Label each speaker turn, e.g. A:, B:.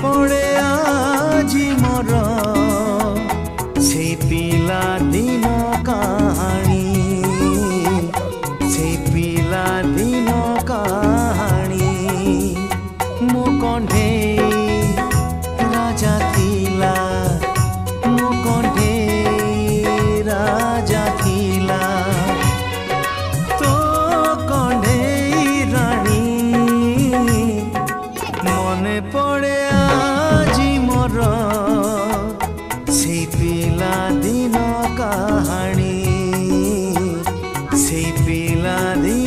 A: पड़े आजी मोर से पिला दिन कहानी से पिला दिन कहानी मो कंढे राजा थिला मो कंढे राजा थिला तो कंढे रानी मने पड़े आजी मोर से पिला दिन कहानी से पिला दिन